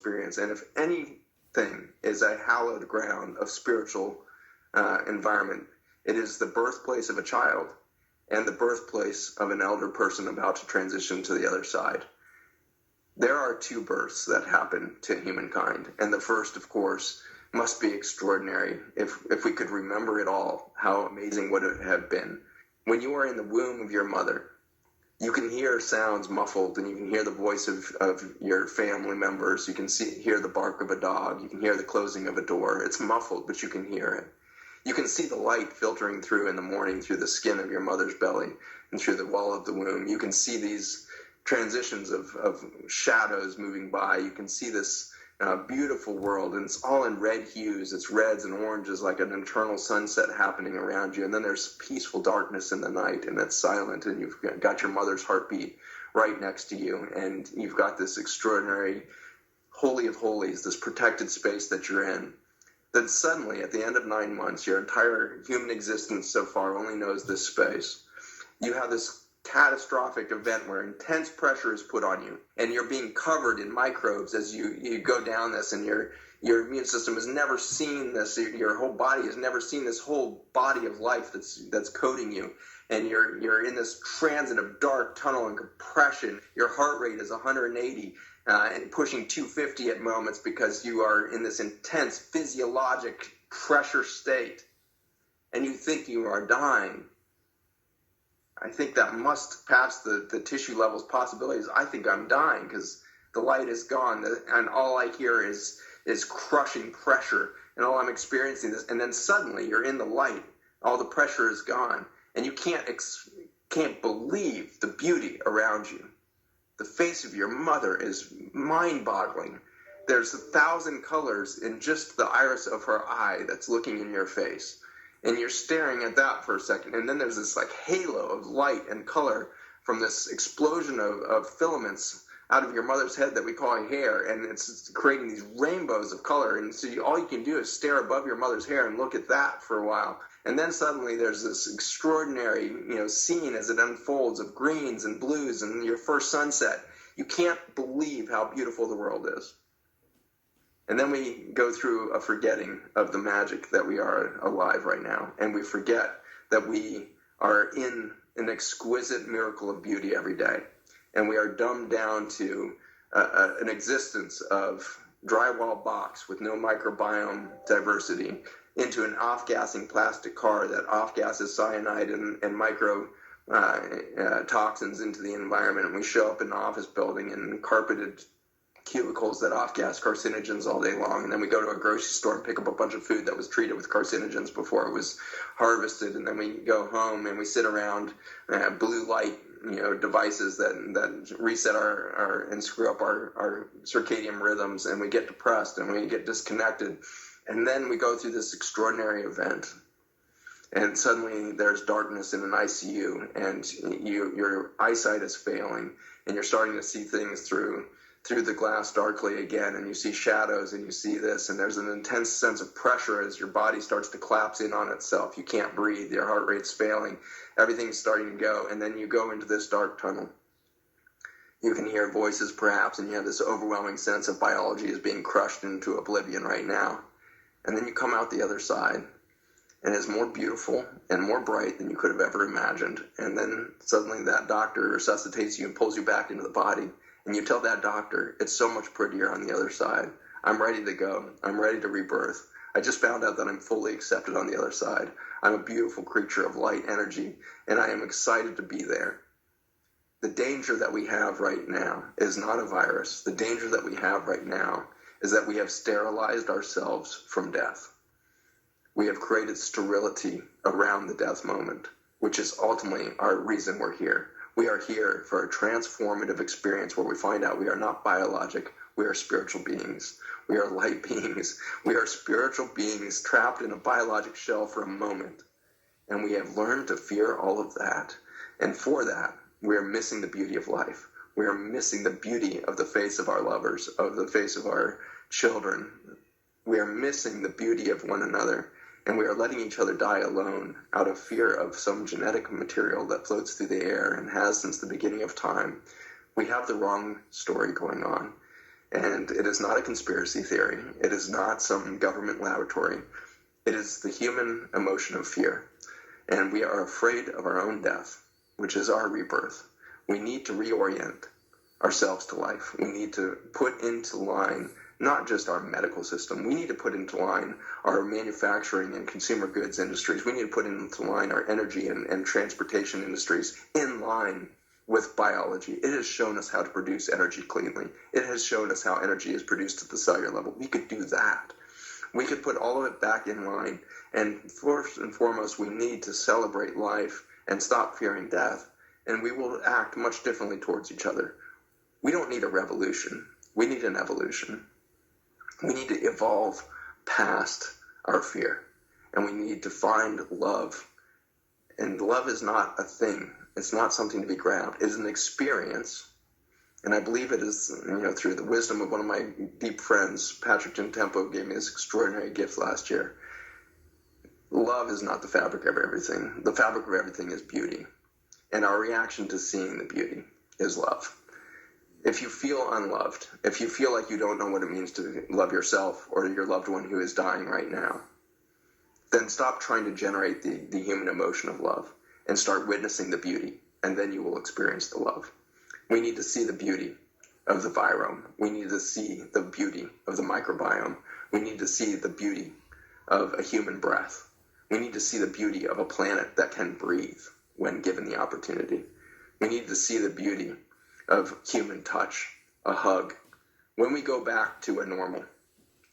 experience. And if anything is a hallowed ground of spiritual environment, it is the birthplace of a child and the birthplace of an elder person about to transition to the other side. There are two births that happen to humankind, and the first, of course, must be extraordinary. If we could remember it all, how amazing would it have been? When you are in the womb of your mother, you can hear sounds muffled, and you can hear the voice of your family members. You can hear the bark of a dog. You can hear the closing of a door. It's muffled, but you can hear it. You can see the light filtering through in the morning through the skin of your mother's belly and through the wall of the womb. You can see these transitions of shadows moving by. You can see this beautiful world, and it's all in red hues. It's reds and oranges, like an eternal sunset happening around you. And then there's peaceful darkness in the night, and it's silent, and you've got your mother's heartbeat right next to you, and you've got this extraordinary holy of holies, this protected space that you're in. Then suddenly, at the end of 9 months, your entire human existence so far only knows this space. You have this catastrophic event where intense pressure is put on you, and you're being covered in microbes as you go down this, and your immune system has never seen this. Your whole body has never seen this whole body of life that's coating you, and you're in this transit of dark tunnel and compression. Your heart rate is 180 and pushing 250 at moments because you are in this intense physiologic pressure state, and you think you are dying. I think that must pass the tissue levels possibilities. I think I'm dying because the light is gone, and all I hear is crushing pressure, and all I'm experiencing is, and then suddenly you're in the light, all the pressure is gone, and you can't believe the beauty around you. The face of your mother is mind-boggling. There's 1,000 colors in just the iris of her eye that's looking in your face. And you're staring at that for a second, and then there's this like halo of light and color from this explosion of filaments out of your mother's head that we call hair, and it's creating these rainbows of color. And so all you can do is stare above your mother's hair and look at that for a while. And then suddenly there's this extraordinary, scene as it unfolds of greens and blues and your first sunset. You can't believe how beautiful the world is. And then we go through a forgetting of the magic that we are alive right now. And we forget that we are in an exquisite miracle of beauty every day. And we are dumbed down to an existence of drywall box with no microbiome diversity into an off-gassing plastic car that off-gasses cyanide and micro toxins into the environment. And we show up in an office building in carpeted cubicles that off-gas carcinogens all day long, and then we go to a grocery store and pick up a bunch of food that was treated with carcinogens before it was harvested, and then we go home and we sit around blue light devices that reset our and screw up our circadian rhythms, and we get depressed and we get disconnected, and then we go through this extraordinary event, and suddenly there's darkness in an ICU, and your eyesight is failing, and you're starting to see things through the glass darkly again, and you see shadows, and you see this, and there's an intense sense of pressure as your body starts to collapse in on itself. You can't breathe, your heart rate's failing, everything's starting to go, and then you go into this dark tunnel. You can hear voices perhaps, and you have this overwhelming sense of biology is being crushed into oblivion right now. And then you come out the other side, and it's more beautiful and more bright than you could have ever imagined. And then suddenly that doctor resuscitates you and pulls you back into the body. And you tell that doctor, it's so much prettier on the other side. I'm ready to go. I'm ready to rebirth. I just found out that I'm fully accepted on the other side. I'm a beautiful creature of light energy, and I am excited to be there. The danger that we have right now is not a virus. The danger that we have right now is that we have sterilized ourselves from death. We have created sterility around the death moment, which is ultimately our reason we're here. We are here for a transformative experience where we find out we are not biologic, we are spiritual beings. We are light beings. We are spiritual beings trapped in a biologic shell for a moment. And we have learned to fear all of that. And for that, we are missing the beauty of life. We are missing the beauty of the face of our lovers, of the face of our children. We are missing the beauty of one another. And we are letting each other die alone out of fear of some genetic material that floats through the air and has since the beginning of time. We have the wrong story going on. And it is not a conspiracy theory. It is not some government laboratory. It is the human emotion of fear. And we are afraid of our own death, which is our rebirth. We need to reorient ourselves to life. We need to put into line not just our medical system. We need to put into line our manufacturing and consumer goods industries. We need to put into line our energy and transportation industries in line with biology. It has shown us how to produce energy cleanly. It has shown us how energy is produced at the cellular level. We could do that. We could put all of it back in line. And first and foremost, we need to celebrate life and stop fearing death. And we will act much differently towards each other. We don't need a revolution. We need an evolution. We need to evolve past our fear. And we need to find love. And love is not a thing. It's not something to be grabbed. It is an experience. And I believe it is, through the wisdom of one of my deep friends, Patrick Gentempo, gave me this extraordinary gift last year. Love is not the fabric of everything. The fabric of everything is beauty. And our reaction to seeing the beauty is love. If you feel unloved, if you feel like you don't know what it means to love yourself or your loved one who is dying right now, then stop trying to generate the human emotion of love and start witnessing the beauty, and then you will experience the love. We need to see the beauty of the virome. We need to see the beauty of the microbiome. We need to see the beauty of a human breath. We need to see the beauty of a planet that can breathe when given the opportunity. We need to see the beauty of human touch, a hug. When we go back to a normal,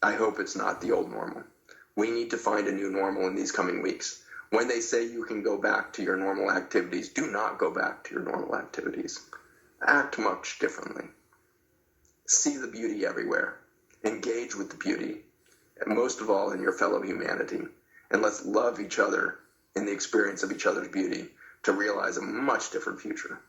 I hope it's not the old normal. We need to find a new normal in these coming weeks. When they say you can go back to your normal activities, do not go back to your normal activities. Act much differently. See the beauty everywhere. Engage with the beauty, and most of all in your fellow humanity. And let's love each other in the experience of each other's beauty to realize a much different future.